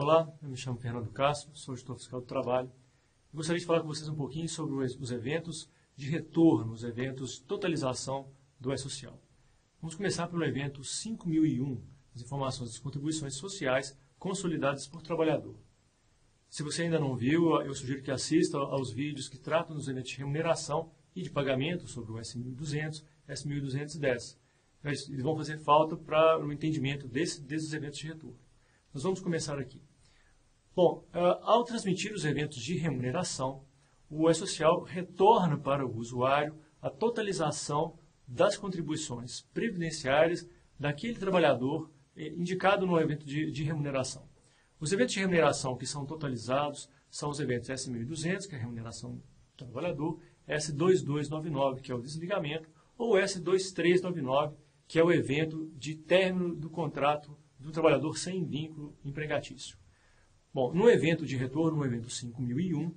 Olá, eu me chamo Fernando Castro, sou gestor fiscal do trabalho. Eu gostaria de falar com vocês um pouquinho sobre os eventos de retorno, os eventos de totalização do E-Social. Vamos começar pelo evento 5001, as informações das contribuições sociais consolidadas por trabalhador. Se você ainda não viu, eu sugiro que assista aos vídeos que tratam dos eventos de remuneração e de pagamento sobre o S1200, S1210. Eles vão fazer falta para o entendimento desses eventos de retorno. Nós vamos começar aqui. Bom, ao transmitir os eventos de remuneração, o E-Social retorna para o usuário a totalização das contribuições previdenciárias daquele trabalhador indicado no evento de remuneração. Os eventos de remuneração que são totalizados são os eventos S1200, que é a remuneração do trabalhador, S2299, que é o desligamento, ou S2399, que é o evento de término do contrato do trabalhador sem vínculo empregatício. Bom, no evento de retorno, no evento 5001,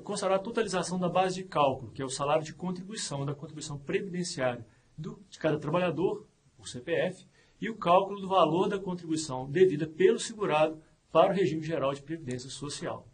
constará a totalização da base de cálculo, que é o salário de contribuição, da contribuição previdenciária de cada trabalhador, por CPF, e o cálculo do valor da contribuição devida pelo segurado para o regime geral de previdência social.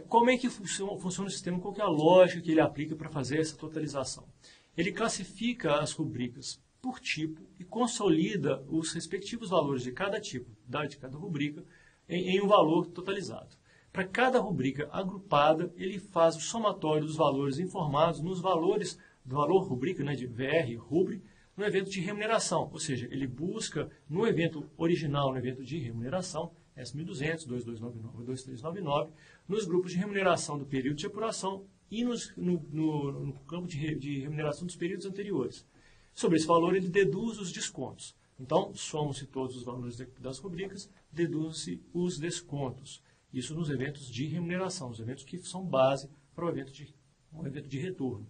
Como é que funciona o sistema? Qual que é a lógica que ele aplica para fazer essa totalização? Ele classifica as rubricas por tipo e consolida os respectivos valores de cada tipo, de cada rubrica, em um valor totalizado. Para cada rubrica agrupada, ele faz o somatório dos valores informados nos valores do valor rubrica, né, de VR, rubri, no evento de remuneração. Ou seja, ele busca no evento original, no evento de remuneração, S1200, 2299 e 2399, nos grupos de remuneração do período de apuração e no campo de remuneração dos períodos anteriores. Sobre esse valor, ele deduz os descontos. Então, somam-se todos os valores das rubricas, deduzem-se os descontos. Isso nos eventos de remuneração, os eventos que são base para o evento de retorno.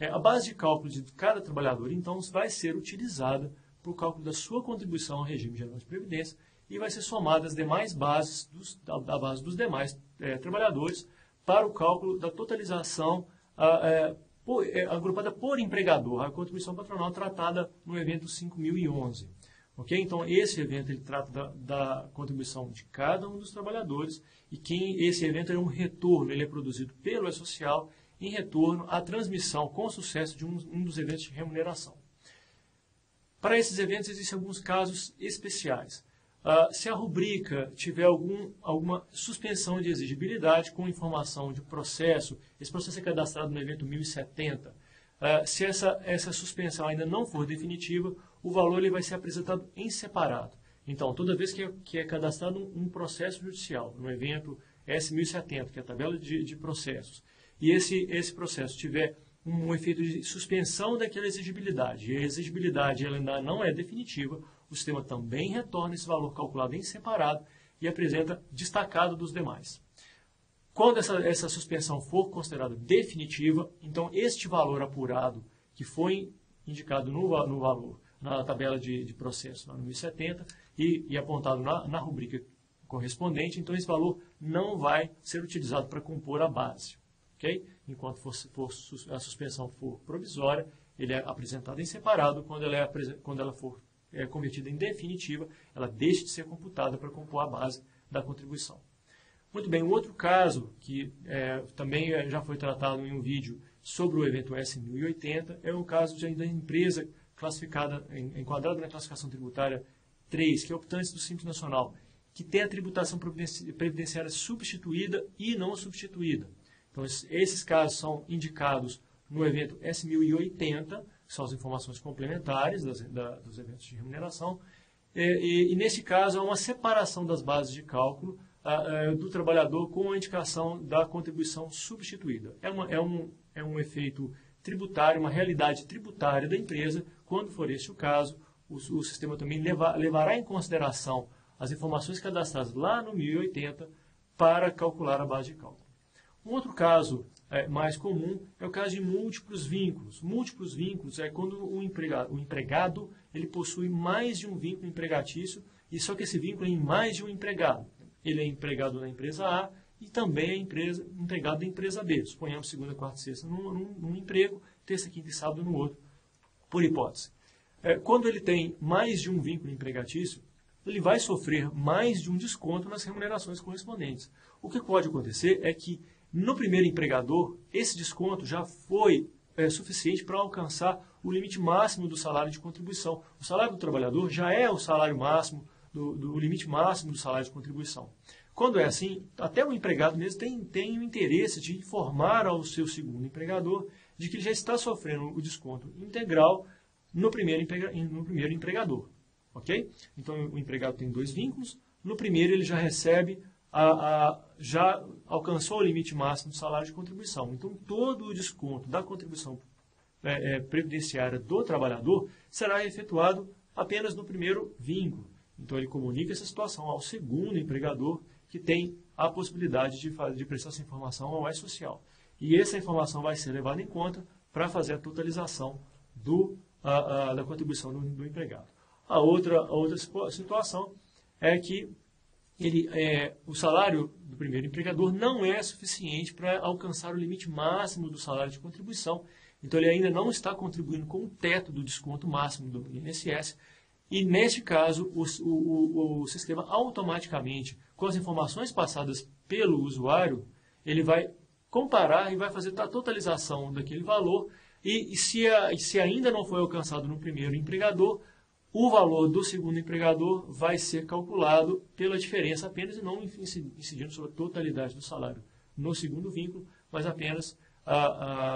A base de cálculo de cada trabalhador, então, vai ser utilizada para o cálculo da sua contribuição ao regime geral de previdência e vai ser somada às demais bases, da base dos demais trabalhadores para o cálculo da totalização agrupada por empregador, a contribuição patronal tratada no evento 5011. Okay? Então, esse evento ele trata da contribuição de cada um dos trabalhadores e esse evento é um retorno, ele é produzido pelo E-Social em retorno à transmissão com sucesso de um dos eventos de remuneração. Para esses eventos existem alguns casos especiais. Se a rubrica tiver alguma suspensão de exigibilidade com informação de processo, esse processo é cadastrado no evento 1070, se essa suspensão ainda não for definitiva, o valor ele vai ser apresentado em separado. Então, toda vez que é cadastrado um processo judicial, no evento S1070, que é a tabela de processos, e esse processo tiver um efeito de suspensão daquela exigibilidade, e a exigibilidade ela ainda não é definitiva, o sistema também retorna esse valor calculado em separado e apresenta destacado dos demais. Quando essa suspensão for considerada definitiva, então este valor apurado que foi indicado no valor, na tabela de processo, lá no 1070, e apontado na rubrica correspondente, então esse valor não vai ser utilizado para compor a base. Okay? Enquanto a suspensão for provisória, ele é apresentado em separado. Quando ela for convertida em definitiva, ela deixa de ser computada para compor a base da contribuição. Muito bem, um outro caso que também já foi tratado em um vídeo sobre o evento S1080 é o caso da empresa classificada, enquadrada na classificação tributária 3, que é optante do Simples Nacional, que tem a tributação previdenciária substituída e não substituída. Então, esses casos são indicados no evento S1080, que são as informações complementares dos eventos de remuneração, e nesse caso há uma separação das bases de cálculo do trabalhador com a indicação da contribuição substituída. É um efeito tributário, uma realidade tributária da empresa. Quando for esse o caso, o sistema também levará em consideração as informações cadastradas lá no 1080 para calcular a base de cálculo. Um outro caso mais comum é o caso de múltiplos vínculos. Múltiplos vínculos é quando o empregado ele possui mais de um vínculo empregatício, e só que esse vínculo é em mais de um empregado. Ele é empregado na empresa A e também é empregado da empresa B. Suponhamos segunda, quarta e sexta num emprego, terça, quinta e sábado no outro, por hipótese. Quando ele tem mais de um vínculo empregatício, ele vai sofrer mais de um desconto nas remunerações correspondentes. O que pode acontecer é que, no primeiro empregador, esse desconto já foi suficiente para alcançar o limite máximo do salário de contribuição. O salário do trabalhador já é o salário máximo, do limite máximo do salário de contribuição. Quando é assim, até o empregado mesmo tem o interesse de informar ao seu segundo empregador de que ele já está sofrendo o desconto integral no primeiro empregador. Ok? Então, o empregado tem 2 vínculos. No primeiro, ele já recebe, já alcançou o limite máximo do salário de contribuição. Então, todo o desconto da contribuição previdenciária do trabalhador será efetuado apenas no primeiro vínculo. Então, ele comunica essa situação ao segundo empregador, que tem a possibilidade de prestar essa informação ao E-Social. E essa informação vai ser levada em conta para fazer a totalização da contribuição do empregado. A outra situação é que o salário do primeiro empregador não é suficiente para alcançar o limite máximo do salário de contribuição. Então, ele ainda não está contribuindo com o teto do desconto máximo do INSS. E, neste caso, o sistema automaticamente, com as informações passadas pelo usuário, ele vai comparar e vai fazer a totalização daquele valor. E se ainda não foi alcançado no primeiro empregador, o valor do segundo empregador vai ser calculado pela diferença apenas, e não incidindo sobre a totalidade do salário no segundo vínculo, mas apenas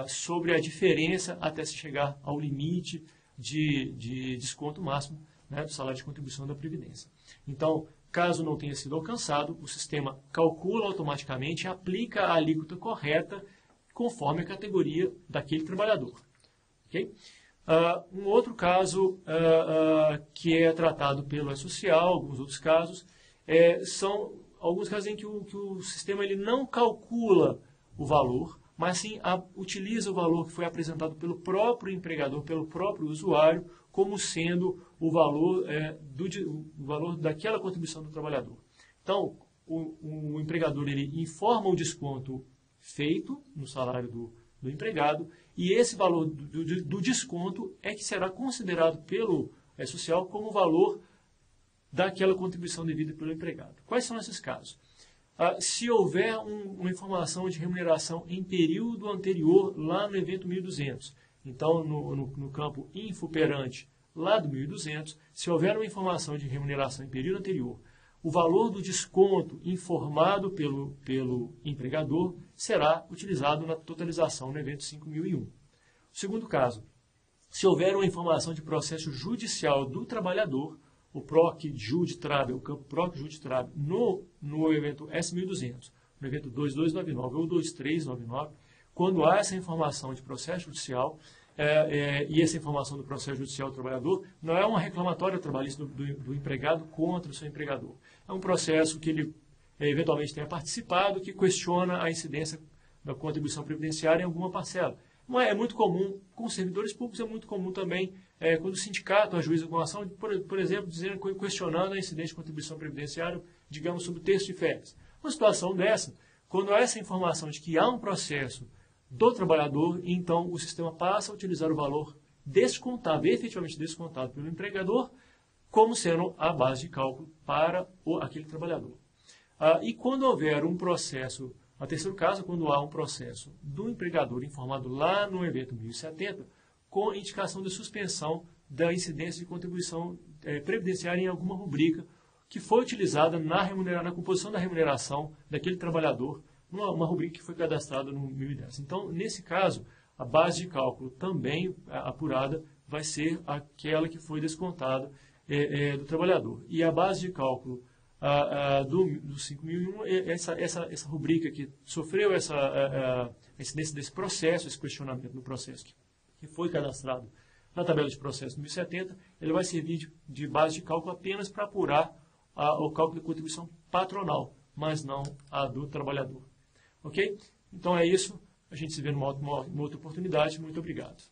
sobre a diferença até se chegar ao limite de desconto máximo, né, do salário de contribuição da Previdência. Então, caso não tenha sido alcançado, o sistema calcula automaticamente e aplica a alíquota correta conforme a categoria daquele trabalhador. Okay? Um outro caso que é tratado pelo E-Social, alguns outros casos, são alguns casos em que o sistema ele não calcula o valor, mas sim utiliza o valor que foi apresentado pelo próprio empregador, pelo próprio usuário, como sendo o valor, o valor daquela contribuição do trabalhador. Então, o empregador ele informa o desconto feito no salário do empregado, e esse valor do desconto é que será considerado pelo E-Social como o valor daquela contribuição devida pelo empregado. Quais são esses casos? Se houver uma informação de remuneração em período anterior, lá no evento 1200, então no campo infoperante, lá do 1200, se houver uma informação de remuneração em período anterior, o valor do desconto informado pelo empregador será utilizado na totalização no evento 5001. O segundo caso, se houver uma informação de processo judicial do trabalhador, o PROC-JUDTRAB, o campo PROC-JUDTRAB, no evento S1200, no evento 2299 ou 2399, quando há essa informação de processo judicial, e essa informação do processo judicial do trabalhador, não é uma reclamatória trabalhista do empregado contra o seu empregador. É um processo que ele eventualmente tenha participado, que questiona a incidência da contribuição previdenciária em alguma parcela. Mas é muito comum, com servidores públicos é muito comum também, quando o sindicato ajuiza alguma ação, por exemplo, questionando a incidência de contribuição previdenciária, digamos, sobre o terço de férias. Uma situação dessa, quando há essa informação de que há um processo do trabalhador, então o sistema passa a utilizar o valor descontado, efetivamente descontado pelo empregador, como sendo a base de cálculo para aquele trabalhador. E quando houver um processo, no terceiro caso, quando há um processo do empregador informado lá no evento 1070, com indicação de suspensão da incidência de contribuição previdenciária em alguma rubrica que foi utilizada na composição da remuneração daquele trabalhador, uma rubrica que foi cadastrada no 1010. Então, nesse caso, a base de cálculo também apurada vai ser aquela que foi descontada do trabalhador. E a base de cálculo do 5001, essa rubrica que sofreu essa incidência desse processo, esse questionamento do processo que foi cadastrado na tabela de processo 1070, ele vai servir de base de cálculo apenas para apurar o cálculo de contribuição patronal, mas não a do trabalhador. Ok? Então é isso. A gente se vê numa outra oportunidade. Muito obrigado.